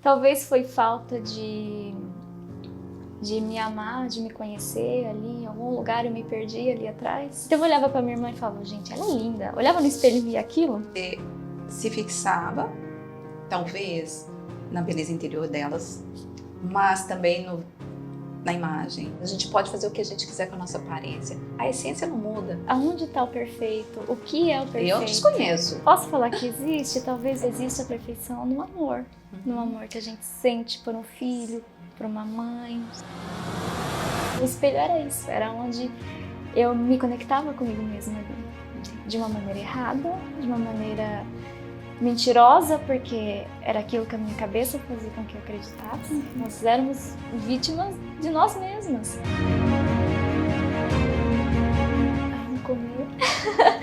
Talvez foi falta de me amar, de me conhecer ali em algum lugar, eu me perdi ali atrás. Então eu olhava pra minha irmã e falava, gente, ela é linda. Olhava no espelho e via aquilo. Você se fixava, talvez, na beleza interior delas, mas também na imagem. A gente pode fazer o que a gente quiser com a nossa aparência. A essência não muda. Aonde está o perfeito? O que é o perfeito? Eu desconheço. Posso falar que existe? Talvez exista a perfeição no amor. No amor que a gente sente por um filho, por uma mãe. O espelho era isso, era onde eu me conectava comigo mesma ali. De uma maneira errada, de uma maneira mentirosa, porque era aquilo que a minha cabeça fazia com que eu acreditasse. Nós éramos vítimas de nós mesmas. Amo comer.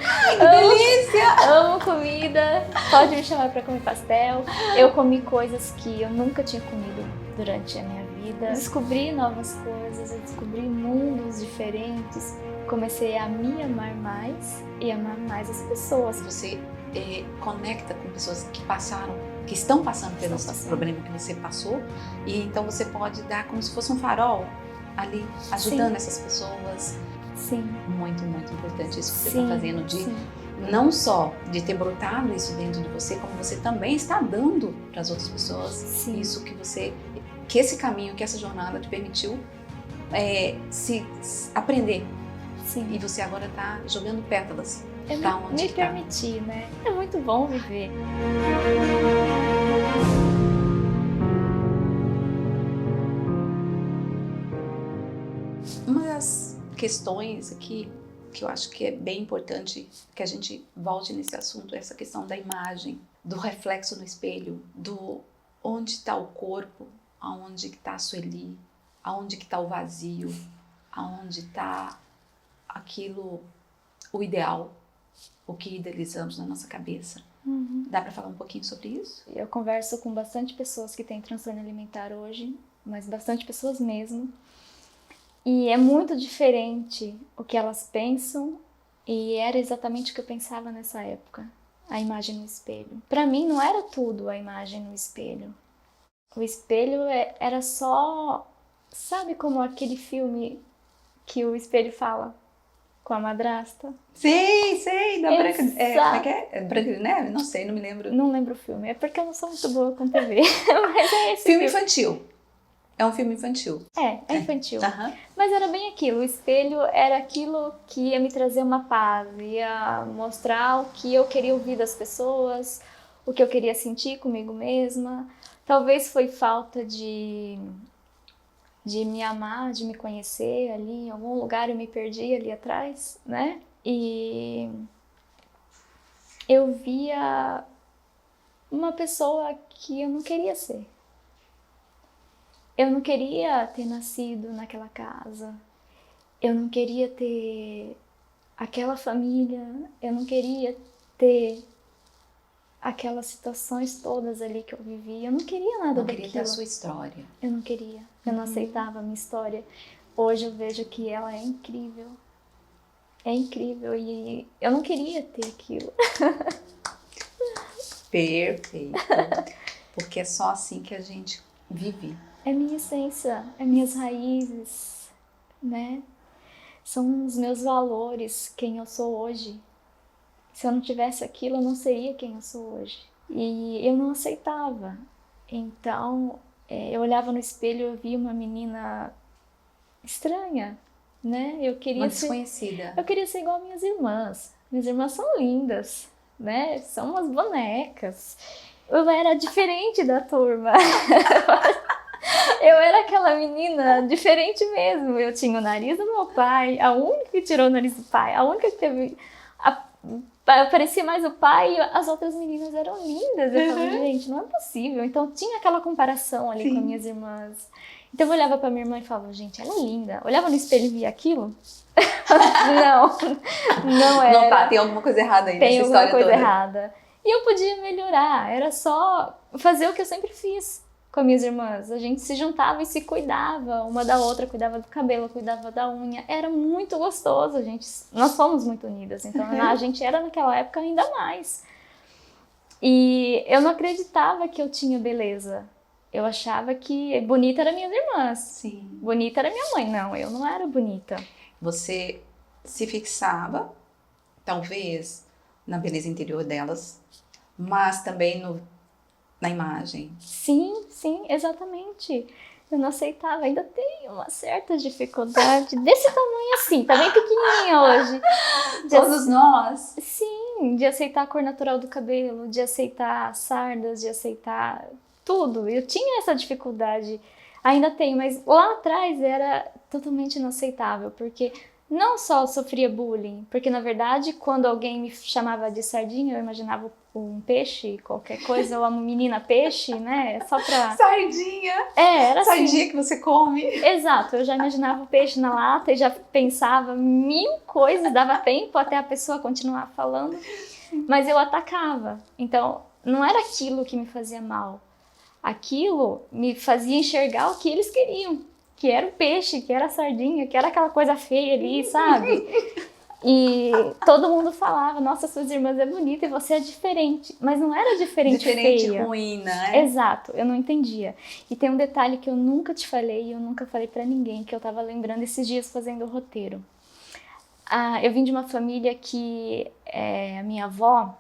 Ai, que delícia! Amo comida. Pode me chamar para comer pastel. Eu comi coisas que eu nunca tinha comido durante a minha vida. Descobri novas coisas, eu descobri mundos diferentes. Comecei a me amar mais e amar mais as pessoas. Você conecta com pessoas que passaram, que estão passando pelo problema que você passou, e então você pode dar como se fosse um farol ali, ajudando Sim. essas pessoas. Sim. Muito, muito importante isso que você Sim. está fazendo, de Sim. não só de ter brotado isso dentro de você, como você também está dando para as outras pessoas. Sim. Isso que esse caminho, que essa jornada te permitiu se aprender. Sim. E você agora está jogando pétalas. Eu pra onde me tá. permitir, né? É muito bom viver. Uma das questões aqui que eu acho que é bem importante que a gente volte nesse assunto é essa questão da imagem, do reflexo no espelho, do onde está o corpo, aonde está a Sueli, aonde está o vazio, aonde está aquilo, o ideal, o que idealizamos na nossa cabeça. Uhum. Dá para falar um pouquinho sobre isso? Eu converso com bastante pessoas que têm transtorno alimentar hoje, mas bastante pessoas mesmo. E é muito diferente o que elas pensam, e era exatamente o que eu pensava nessa época, a imagem no espelho. Para mim não era tudo a imagem no espelho. O espelho era só, sabe como aquele filme que o espelho fala com a madrasta? Sei, da Branca... como é que Exato. é? Branca de Neve? Não sei, não me lembro. Não lembro o filme, é porque eu não sou muito boa com TV, mas é esse Filme infantil. É um filme infantil. É infantil. Aham. Mas era bem aquilo, o espelho era aquilo que ia me trazer uma paz, ia mostrar o que eu queria ouvir das pessoas, o que eu queria sentir comigo mesma. Talvez foi falta de me amar, de me conhecer ali em algum lugar, eu me perdi ali atrás, né? E eu via uma pessoa que eu não queria ser. Eu não queria ter nascido naquela casa, eu não queria ter aquela família, eu não queria ter aquelas situações todas ali que eu vivi, eu não queria nada Não queria ter a daquilo. sua história. Eu não queria, eu não aceitava a minha história. Hoje eu vejo que ela é incrível e eu não queria ter aquilo. Perfeito. Porque é só assim que a gente vive. É minha essência, é minhas raízes, né? São os meus valores, quem eu sou hoje. Se eu não tivesse aquilo, eu não seria quem eu sou hoje. E eu não aceitava. Então, eu olhava no espelho e eu via uma menina estranha, né? Uma desconhecida. Eu queria ser igual minhas irmãs. Minhas irmãs são lindas, né? São umas bonecas. Eu era diferente da turma. Eu era aquela menina diferente mesmo. Eu tinha o nariz do meu pai, a única que tirou o nariz do pai, a única que teve... Parecia mais o pai e as outras meninas eram lindas. Eu falava, gente, não é possível. Então tinha aquela comparação ali com as minhas irmãs. Então eu olhava pra minha irmã e falava, gente, ela é linda. Olhava no espelho e via aquilo. Não era. Não tá, tem alguma coisa errada aí nessa história toda. Tem alguma coisa errada. E eu podia melhorar, era só fazer o que eu sempre fiz com as minhas irmãs. A gente se juntava e se cuidava, uma da outra, cuidava do cabelo, cuidava da unha. Era muito gostoso, nós fomos muito unidas, então a gente era naquela época ainda mais. E eu não acreditava que eu tinha beleza. Eu achava que bonita era minhas irmãs. Sim. Bonita era minha mãe. Não, eu não era bonita. Você se fixava, talvez, na beleza interior delas, mas também na imagem. Sim, exatamente. Eu não aceitava, ainda tenho uma certa dificuldade desse tamanho assim, tá bem pequenininha hoje. Todos nós. Sim, de aceitar a cor natural do cabelo, de aceitar sardas, de aceitar tudo. Eu tinha essa dificuldade, ainda tenho, mas lá atrás era totalmente inaceitável, porque não só eu sofria bullying, porque na verdade quando alguém me chamava de sardinha, eu imaginava um peixe, qualquer coisa, ou uma menina peixe, né? Só pra... Sardinha! Era assim. Sardinha que você come. Exato, eu já imaginava o peixe na lata e já pensava mil coisas, dava tempo até a pessoa continuar falando, mas eu atacava. Então, não era aquilo que me fazia mal. Aquilo me fazia enxergar o que eles queriam, que era o peixe, que era a sardinha, que era aquela coisa feia ali, sabe? E todo mundo falava, nossa, suas irmãs é bonita e você é diferente. Mas não era diferente feia. Ruim, né? Exato, eu não entendia. E tem um detalhe que eu nunca te falei e eu nunca falei pra ninguém, que eu tava lembrando esses dias fazendo o roteiro. Eu vim de uma família que a minha avó,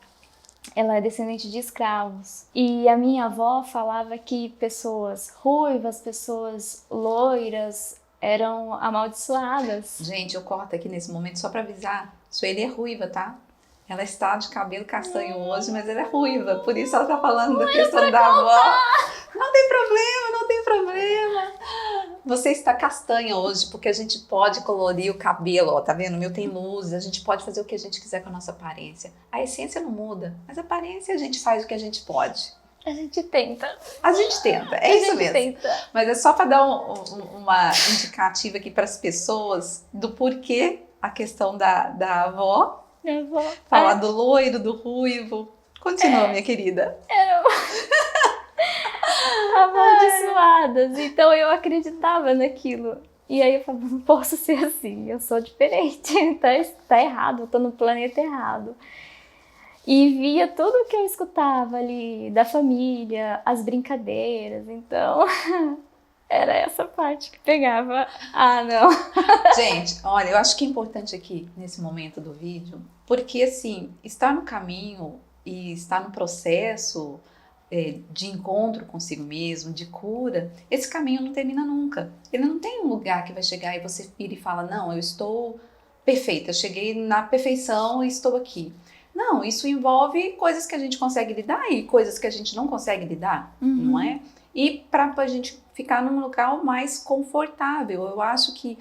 ela é descendente de escravos. E a minha avó falava que pessoas ruivas, pessoas loiras eram amaldiçoadas. Gente, eu corto aqui nesse momento só pra avisar. Sueli é ruiva, tá? Ela está de cabelo castanho hoje, mas ela é ruiva. Por isso ela tá falando da questão da avó. Não tem problema, não tem problema. Você está castanha hoje, porque a gente pode colorir o cabelo, ó, tá vendo? O meu tem luz, a gente pode fazer o que a gente quiser com a nossa aparência. A essência não muda, mas a aparência a gente faz o que a gente pode. A gente tenta. A gente tenta, é isso mesmo. Tenta. Mas é só para dar uma indicativa aqui para as pessoas do porquê a questão da avó. Minha avó. Falar do loiro, do ruivo. Continua, minha querida. Amaldiçoadas. Então eu acreditava naquilo. E aí eu falava, não posso ser assim, eu sou diferente. Tá errado, eu tô no planeta errado. E via tudo que eu escutava ali da família, as brincadeiras. Então, era essa parte que pegava. Não. Gente, olha, eu acho que é importante aqui, nesse momento do vídeo, porque, assim, estar no caminho e estar no processo de encontro consigo mesmo, de cura, esse caminho não termina nunca. Ele não tem um lugar que vai chegar e você vira e fala, não, eu estou perfeita, eu cheguei na perfeição e estou aqui. Não, isso envolve coisas que a gente consegue lidar e coisas que a gente não consegue lidar, não é? E para a gente ficar num local mais confortável. Eu acho que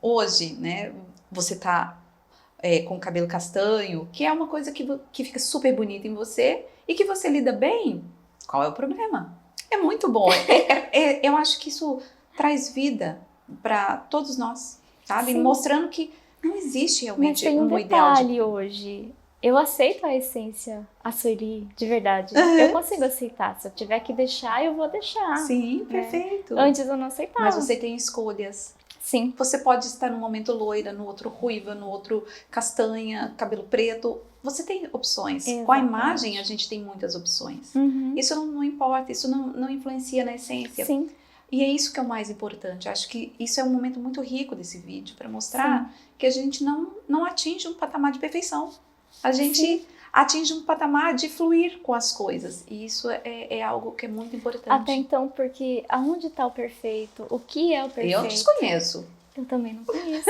hoje, né, você tá com o cabelo castanho, que é uma coisa que fica super bonita em você e que você lida bem, qual é o problema? É muito bom. Eu acho que isso traz vida para todos nós, sabe? Sim. Mostrando que não existe realmente Mas tem um ideal detalhe hoje. Eu aceito a essência, a Sueli, de verdade. Eu consigo aceitar. Se eu tiver que deixar, eu vou deixar. Sim, perfeito. Antes eu não aceitava. Mas você tem escolhas. Sim. Você pode estar num momento loira, no outro ruiva, no outro castanha, cabelo preto. Você tem opções. Exatamente. Com a imagem, a gente tem muitas opções. Isso não importa, isso não influencia na essência. Sim. E é isso que é o mais importante. Acho que isso é um momento muito rico desse vídeo, para mostrar que a gente não atinge um patamar de perfeição. A gente atinge um patamar de fluir com as coisas. E isso é algo que é muito importante. Até então, porque aonde está o perfeito? O que é o perfeito? Eu desconheço. Eu também não conheço.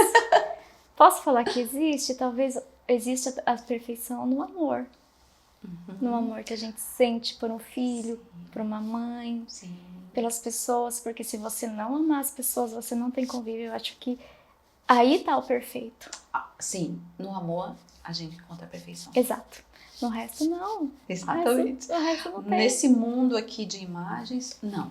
Posso falar que existe? Talvez exista a perfeição no amor. No amor que a gente sente por um filho, por uma mãe, pelas pessoas. Porque se você não amar as pessoas, você não tem convívio. Eu acho que aí está o perfeito. Sim, no amor a gente encontra a perfeição. Exato. No resto, não. Exatamente. No resto não tem. Nesse mundo aqui de imagens, não.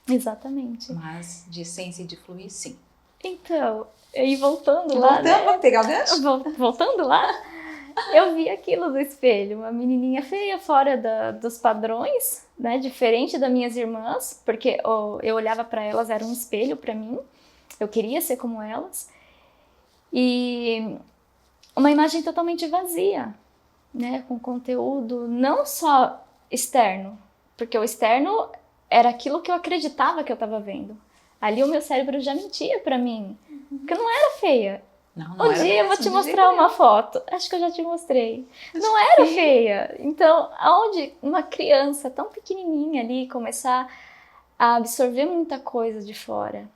Exatamente. Mas de essência e de fluir, sim. Então, e voltando lá... Vamos pegar o gancho? Voltando lá, eu vi aquilo do espelho. Uma menininha feia, fora dos padrões, né? Diferente das minhas irmãs, porque eu olhava para elas, era um espelho para mim. Eu queria ser como elas. E uma imagem totalmente vazia, né, com conteúdo não só externo, porque o externo era aquilo que eu acreditava que eu estava vendo. Ali o meu cérebro já mentia para mim, porque eu não era feia. Não Um era dia eu vou mesmo, te de mostrar jeito uma foto. Acho que eu já te mostrei. Não era feia. Então, aonde uma criança tão pequenininha ali começar a absorver muita coisa de fora,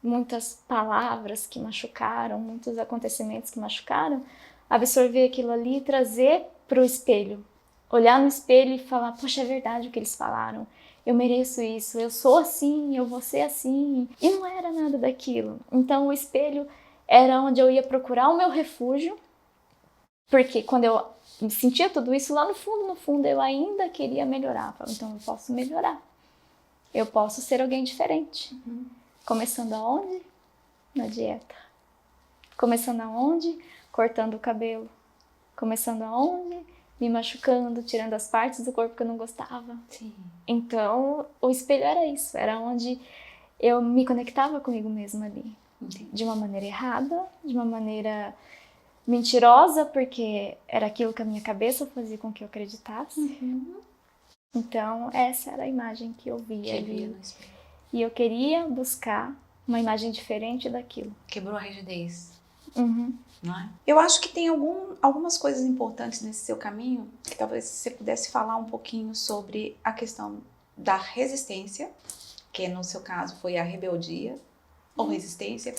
muitas palavras que machucaram, muitos acontecimentos que machucaram, absorver aquilo ali e trazer para o espelho. Olhar no espelho e falar, poxa, é verdade o que eles falaram. Eu mereço isso, eu sou assim, eu vou ser assim. E não era nada daquilo. Então o espelho era onde eu ia procurar o meu refúgio, porque quando eu sentia tudo isso, lá no fundo, eu ainda queria melhorar. Eu falava, então eu posso melhorar. Eu posso ser alguém diferente. Começando aonde? Na dieta. Começando aonde? Cortando o cabelo. Começando aonde? Me machucando, tirando as partes do corpo que eu não gostava. Sim. Então, o espelho era isso. Era onde eu me conectava comigo mesma ali. Entendi. De uma maneira errada, de uma maneira mentirosa, porque era aquilo que a minha cabeça fazia com que eu acreditasse. Então, essa era a imagem que eu via ali. no espelho. E eu queria buscar uma imagem diferente daquilo. Quebrou a rigidez. Uhum. Não é? Eu acho que tem algumas coisas importantes nesse seu caminho, que talvez você pudesse falar um pouquinho sobre a questão da resistência, que no seu caso foi a rebeldia ou resistência.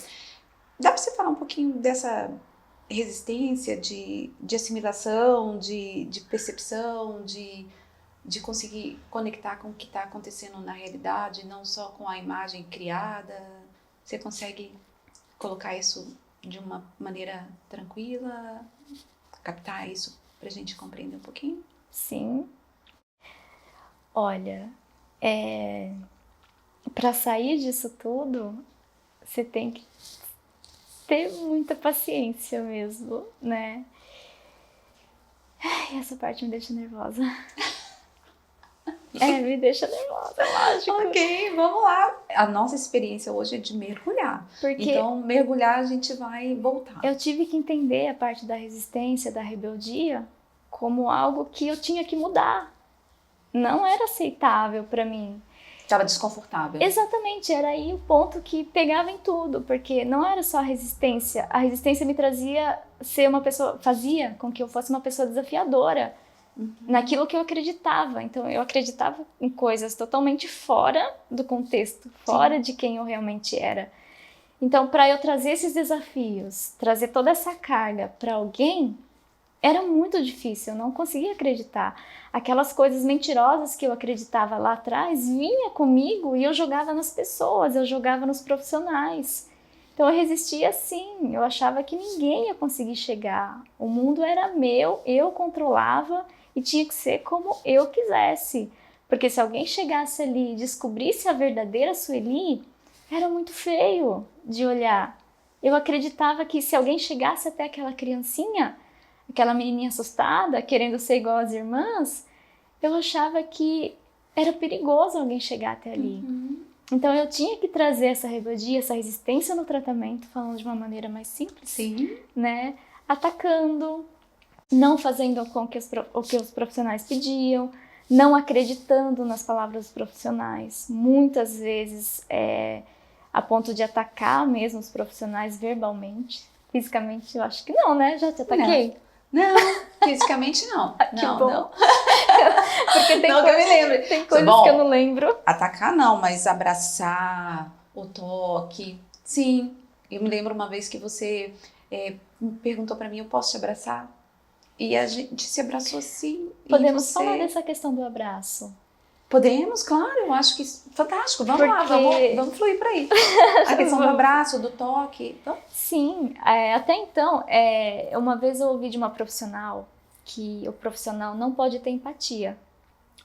Dá para você falar um pouquinho dessa resistência de assimilação, de percepção, de conseguir conectar com o que está acontecendo na realidade, não só com a imagem criada? Você consegue colocar isso de uma maneira tranquila, captar isso pra gente compreender um pouquinho? Sim. Olha, para sair disso tudo, você tem que ter muita paciência mesmo, né? Ai, essa parte me deixa nervosa. Me deixa nervosa, lógico. Ok, vamos lá. A nossa experiência hoje é de mergulhar. Porque então, mergulhar, a gente vai voltar. eu tive que entender a parte da resistência, da rebeldia, como algo que eu tinha que mudar. Não era aceitável para mim. Estava desconfortável. Exatamente, era aí o ponto que pegava em tudo, porque não era só a resistência me trazia ser uma pessoa, fazia com que eu fosse uma pessoa desafiadora naquilo que eu acreditava. Então eu acreditava em coisas totalmente fora do contexto, fora de quem eu realmente era. Então, para eu trazer esses desafios, trazer toda essa carga para alguém, era muito difícil, eu não conseguia acreditar. Aquelas coisas mentirosas que eu acreditava lá atrás vinha comigo e eu jogava nas pessoas, eu jogava nos profissionais. Então eu resistia sim, eu achava que ninguém ia conseguir chegar. O mundo era meu, eu controlava e tinha que ser como eu quisesse. Porque se alguém chegasse ali e descobrisse a verdadeira Sueli, era muito feio de olhar. Eu acreditava que se alguém chegasse até aquela criancinha, aquela menininha assustada, querendo ser igual às irmãs, eu achava que era perigoso alguém chegar até ali. Então eu tinha que trazer essa rebeldia, essa resistência no tratamento, falando de uma maneira mais simples, Sim. né? Atacando, não fazendo o que os profissionais pediam, não acreditando nas palavras dos profissionais. Muitas vezes a ponto de atacar mesmo os profissionais verbalmente. Fisicamente eu acho que não, né? Já te ataquei? Não, fisicamente não. Que bom. Não. Porque tem Não que eu me lembre. Tem coisas Bom, que eu não lembro. Atacar não, mas abraçar, o toque, sim. Eu me lembro uma vez que você perguntou pra mim, eu posso te abraçar? E a gente se abraçou assim. Podemos falar dessa questão do abraço? Podemos, claro, eu acho que fantástico. Vamos lá, vamos fluir por aí. A questão do abraço, do toque. Sim, até então, uma vez eu ouvi de uma profissional que o profissional não pode ter empatia,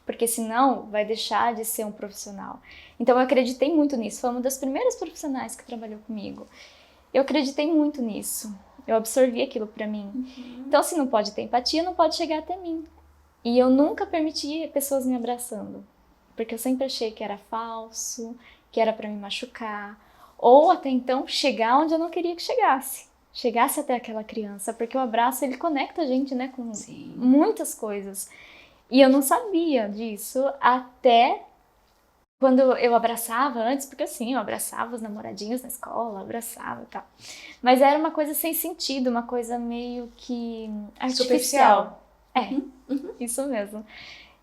porque senão vai deixar de ser um profissional. Então eu acreditei muito nisso, foi uma das primeiras profissionais que trabalhou comigo. Eu acreditei muito nisso, eu absorvi aquilo pra mim. Então se não pode ter empatia, não pode chegar até mim. E eu nunca permiti pessoas me abraçando, porque eu sempre achei que era falso, que era pra me machucar, ou até então chegar onde eu não queria que chegasse até aquela criança, porque o abraço ele conecta a gente, né, com muitas coisas. E eu não sabia disso até quando eu abraçava antes, porque assim, eu abraçava os namoradinhos na escola, abraçava e tal. Mas era uma coisa sem sentido, uma coisa meio que artificial. É, isso mesmo.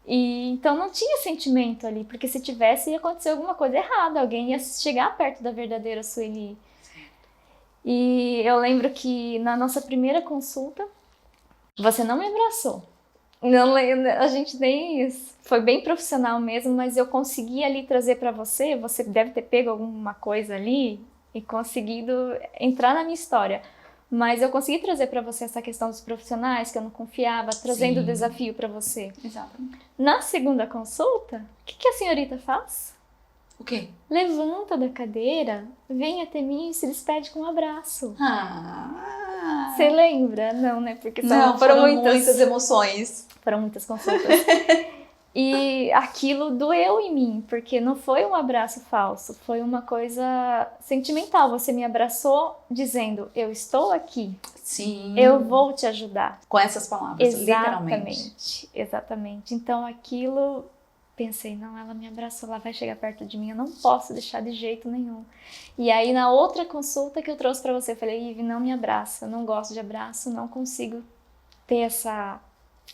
E então não tinha sentimento ali, porque se tivesse ia acontecer alguma coisa errada, alguém ia chegar perto da verdadeira Sueli. E eu lembro que na nossa primeira consulta, você não me abraçou. Não, a gente nem foi bem profissional mesmo, mas eu consegui ali trazer para você. Você deve ter pego alguma coisa ali e conseguido entrar na minha história. Mas eu consegui trazer para você essa questão dos profissionais que eu não confiava, trazendo o desafio para você. Exatamente. Na segunda consulta, o que a senhorita faz? O quê? Levanta da cadeira, vem até mim e se despede com um abraço. Ah! Você lembra? Não, né? Porque foram muitas emoções. Foram muitas consultas. E aquilo doeu em mim, porque não foi um abraço falso, foi uma coisa sentimental. Você me abraçou dizendo, eu estou aqui. Sim. Eu vou te ajudar. Com essas palavras, literalmente. Exatamente. Então aquilo, pensei, não, ela me abraçou, ela vai chegar perto de mim, eu não posso deixar de jeito nenhum. E aí na outra consulta que eu trouxe pra você, eu falei, Ive, não me abraça, eu não gosto de abraço, não consigo ter essa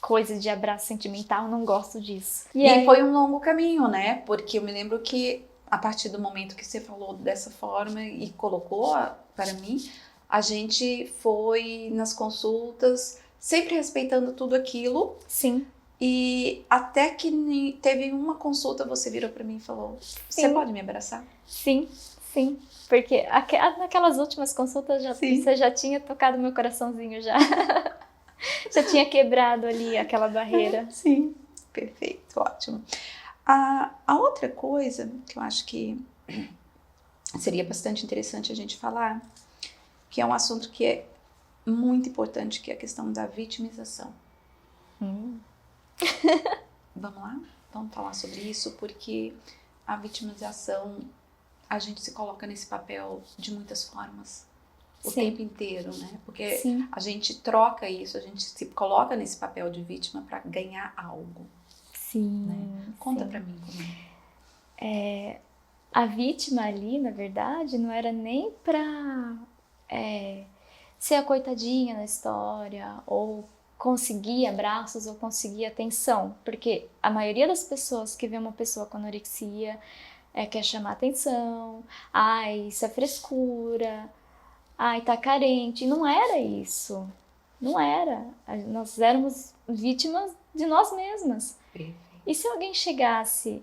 coisa de abraço sentimental, não gosto disso. E aí foi um longo caminho, né? Porque eu me lembro que a partir do momento que você falou dessa forma e colocou para mim, a gente foi nas consultas, sempre respeitando tudo aquilo. Sim. E até que teve uma consulta, você virou para mim e falou, você pode me abraçar? Sim, sim. Porque naquelas últimas consultas você já tinha tocado meu coraçãozinho já. Já tinha quebrado ali aquela barreira. Sim, perfeito, ótimo. A outra coisa que eu acho que seria bastante interessante a gente falar, que é um assunto que é muito importante, que é a questão da vitimização. Vamos lá? Vamos falar sobre isso, porque a vitimização, a gente se coloca nesse papel de muitas formas. O tempo inteiro, né? Porque a gente troca isso, a gente se coloca nesse papel de vítima para ganhar algo. Sim. Né? Conta pra mim como é. A vítima ali, na verdade, não era nem pra ser a coitadinha na história, ou conseguir abraços, ou conseguir atenção. Porque a maioria das pessoas que vê uma pessoa com anorexia quer chamar atenção, isso é frescura, tá carente. Não era isso. Não era. Nós éramos vítimas de nós mesmas. E se alguém chegasse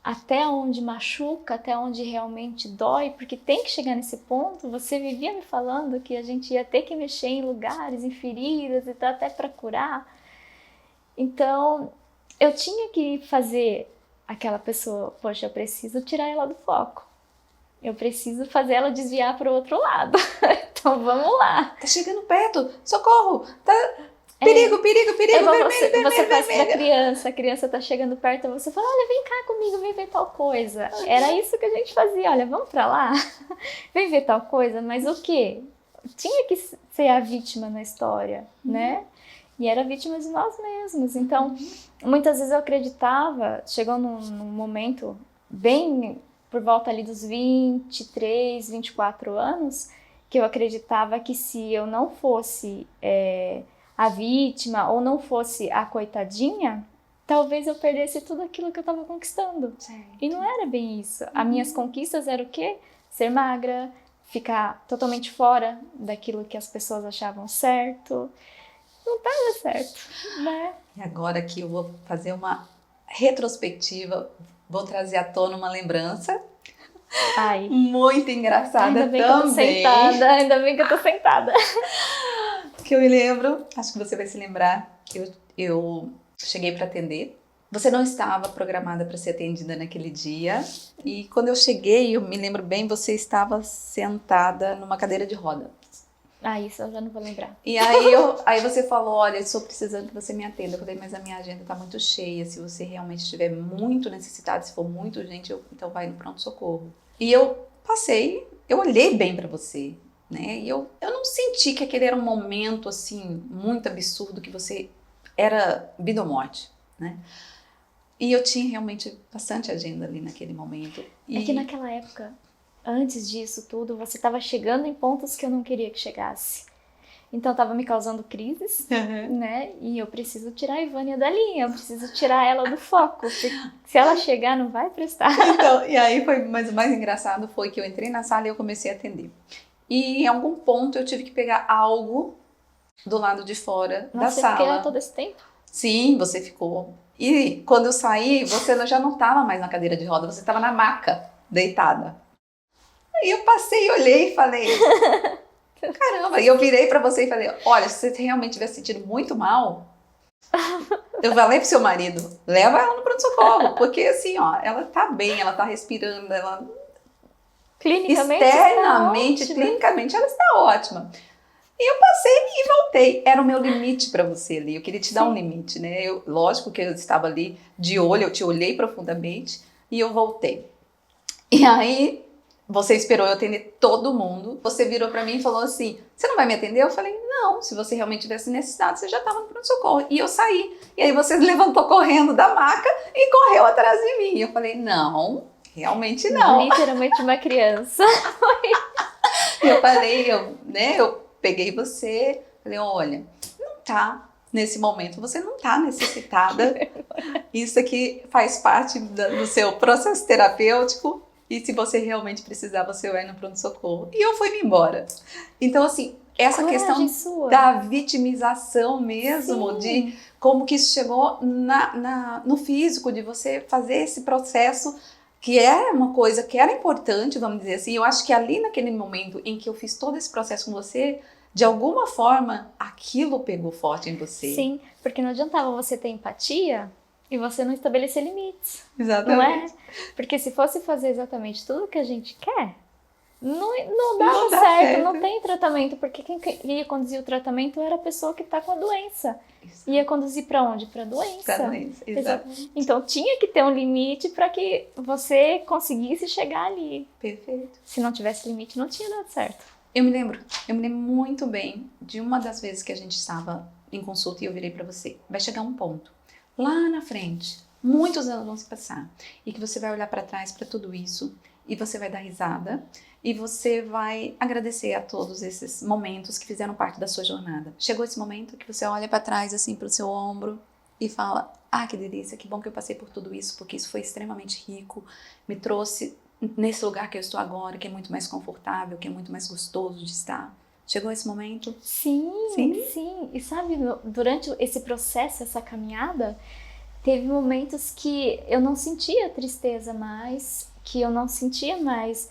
até onde machuca, até onde realmente dói, porque tem que chegar nesse ponto, você vivia me falando que a gente ia ter que mexer em lugares, em feridas e tal, até para curar. Então, eu tinha que fazer aquela pessoa, poxa, eu preciso tirar ela do foco. Eu preciso fazer ela desviar para o outro lado. Então vamos lá. Tá chegando perto, socorro! Perigo, perigo, perigo, vermelho, você faz vermelho. pra criança, a criança tá chegando perto, você fala, olha, vem cá comigo, vem ver tal coisa. Era isso que a gente fazia, olha, vamos pra lá, vem ver tal coisa, mas o quê? Tinha que ser a vítima na história, né? E era vítima de nós mesmos. Então, muitas vezes eu acreditava, chegou num momento bem por volta ali dos 23, 24 anos, que eu acreditava que se eu não fosse a vítima ou não fosse a coitadinha, talvez eu perdesse tudo aquilo que eu estava conquistando. Certo. E não era bem isso. As minhas conquistas eram o quê? Ser magra, ficar totalmente fora daquilo que as pessoas achavam certo. Não estava certo, né? E agora que eu vou fazer uma retrospectiva, vou trazer à tona uma lembrança muito engraçada ainda bem também. Que eu tô sentada, ainda bem que eu tô sentada. Que eu me lembro, acho que você vai se lembrar, eu cheguei para atender. Você não estava programada para ser atendida naquele dia. E quando eu cheguei, eu me lembro bem, você estava sentada numa cadeira de roda. Isso eu já não vou lembrar. E aí você falou, olha, eu estou precisando que você me atenda. Eu falei, mas a minha agenda está muito cheia. Se você realmente estiver muito necessitado, se for muito urgente, então vai no pronto-socorro. E eu passei, eu olhei bem para você, né? E eu não senti que aquele era um momento, assim, muito absurdo, que você era vida ou morte, né? E eu tinha realmente bastante agenda ali naquele momento. É que naquela época, antes disso tudo, você estava chegando em pontos que eu não queria que chegasse. Então estava me causando crises, né? E eu preciso tirar a Ivânia da linha, eu preciso tirar ela do foco, porque se ela chegar não vai prestar. Então, e aí foi, mas o mais engraçado foi que eu entrei na sala e eu comecei a atender. E em algum ponto eu tive que pegar algo do lado de fora da Nossa, sala. você ficou todo esse tempo? Sim, você ficou. E quando eu saí, você já não estava mais na cadeira de roda, você estava na maca, deitada. Aí eu passei, olhei e falei, caramba. E eu virei pra você e falei, olha, se você realmente estiver sentindo muito mal, eu falei pro seu marido, leva ela no pronto-socorro, porque assim, ó, ela tá bem, ela tá respirando, ela Clinicamente externamente, está ótima. clinicamente, ela está ótima. E eu passei e voltei. Era o meu limite pra você ali. Eu queria te dar um limite, né? Lógico que eu estava ali de olho, eu te olhei profundamente e eu voltei. E aí, você esperou eu atender todo mundo. Você virou pra mim e falou assim, você não vai me atender? Eu falei, não, se você realmente tivesse necessidade, você já estava no pronto-socorro. E eu saí. E aí você levantou correndo da maca e correu atrás de mim. E eu falei, não, realmente não. Literalmente uma criança. E eu falei, eu peguei você, falei, olha, não tá nesse momento, você não tá necessitada. Isso aqui faz parte do seu processo terapêutico. E se você realmente precisar, você vai no pronto-socorro. E eu fui-me embora. Então, assim, essa Coragem questão sua. da vitimização mesmo, Sim. de como que isso chegou no físico, de você fazer esse processo, que é uma coisa que era importante, vamos dizer assim. Eu acho que ali naquele momento em que eu fiz todo esse processo com você, de alguma forma, aquilo pegou forte em você. Sim, porque não adiantava você ter empatia e você não estabelecer limites. Exatamente. Não é? Porque se fosse fazer exatamente tudo que a gente quer, não dava Não dá certo, não tem tratamento, porque quem ia conduzir o tratamento era a pessoa que está com a doença. Exato. Ia conduzir para onde? Para a doença. Pra doença, exato. Então tinha que ter um limite para que você conseguisse chegar ali. Perfeito. Se não tivesse limite, não tinha dado certo. Eu me lembro muito bem de uma das vezes que a gente estava em consulta e eu virei pra você. Vai chegar um ponto, lá na frente, muitos anos vão se passar, e que você vai olhar pra trás pra tudo isso, e você vai dar risada, e você vai agradecer a todos esses momentos que fizeram parte da sua jornada. Chegou esse momento que você olha pra trás, assim, pro seu ombro, e fala, ah, que delícia, que bom que eu passei por tudo isso, porque isso foi extremamente rico, me trouxe nesse lugar que eu estou agora, que é muito mais confortável, que é muito mais gostoso de estar. Chegou esse momento? Sim, Sim. sim. E sabe, durante esse processo, essa caminhada, teve momentos que eu não sentia tristeza mais, que eu não sentia mais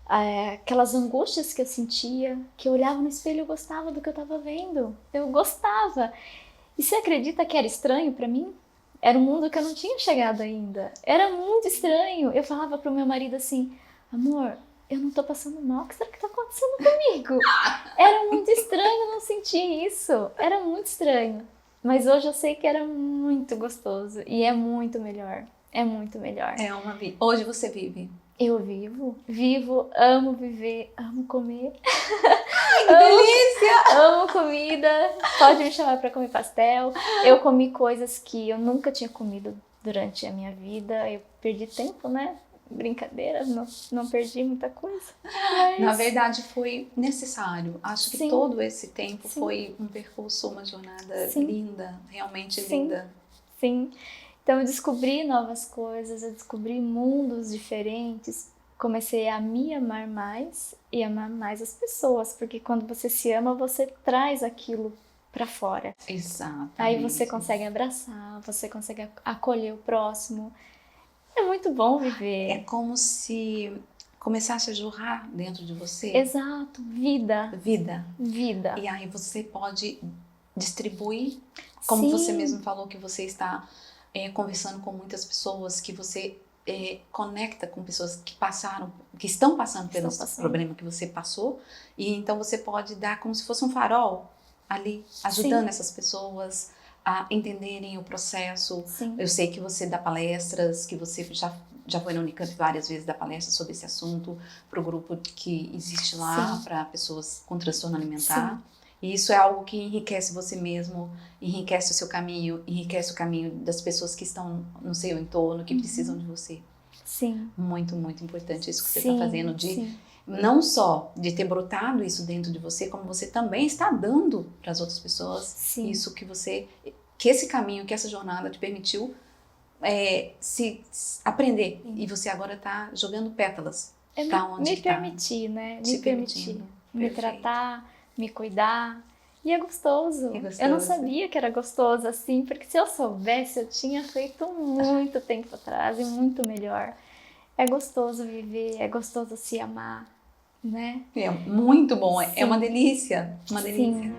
aquelas angústias que eu sentia, que eu olhava no espelho e eu gostava do que eu estava vendo. Eu gostava. E você acredita que era estranho para mim? Era um mundo que eu não tinha chegado ainda. Era muito estranho. Eu falava pro meu marido assim, amor, eu não tô passando mal, o que será que tá acontecendo comigo? Era muito estranho, eu não sentia isso. Era muito estranho. Mas hoje eu sei que era muito gostoso. E é muito melhor. É muito melhor. É uma vida. Hoje você vive. Eu vivo, amo viver, amo comer. Ai, que delícia! Amo comida, pode me chamar pra comer pastel. Eu comi coisas que eu nunca tinha comido durante a minha vida. Eu perdi tempo, né? Brincadeira, não perdi muita coisa. Mas... Na verdade, foi necessário. Acho que Sim. todo esse tempo Sim. foi um percurso, uma jornada Sim. linda, realmente Sim. linda. Sim. Então eu descobri novas coisas, eu descobri mundos diferentes. Comecei a me amar mais e amar mais as pessoas, porque quando você se ama, você traz aquilo pra fora. Exatamente. Aí você consegue abraçar, você consegue acolher o próximo. É muito bom viver. É como se começasse a jorrar dentro de você. Exato, vida. Vida. E aí você pode distribuir, como Sim. você mesmo falou, que você está conversando com muitas pessoas, que você conecta com pessoas que passaram, que estão passando pelo problema que você passou, e então você pode dar como se fosse um farol ali, ajudando Sim. essas pessoas a entenderem o processo. Sim. Eu sei que você dá palestras, que você já foi na Unicamp várias vezes dar palestras sobre esse assunto para o grupo que existe lá, para pessoas com transtorno alimentar. Sim. E isso é algo que enriquece você mesmo, enriquece o seu caminho, enriquece o caminho das pessoas que estão no seu entorno, que precisam de você. Sim. Muito, muito importante isso que você Sim, está fazendo, de sim. não só de ter brotado isso dentro de você, como você também está dando para as outras pessoas Sim. isso que esse caminho, que essa jornada te permitiu se aprender. Sim. E você agora está jogando pétalas. É Pra onde me tá permitir, né? te Me permitir. permitindo. Me Perfeito. tratar, me cuidar. E é gostoso. É gostoso. Eu não sabia que era gostoso assim, porque se eu soubesse, eu tinha feito muito tempo atrás e muito melhor. É gostoso viver, é gostoso se amar, né? É muito bom, é Sim. uma delícia. Uma delícia. Sim.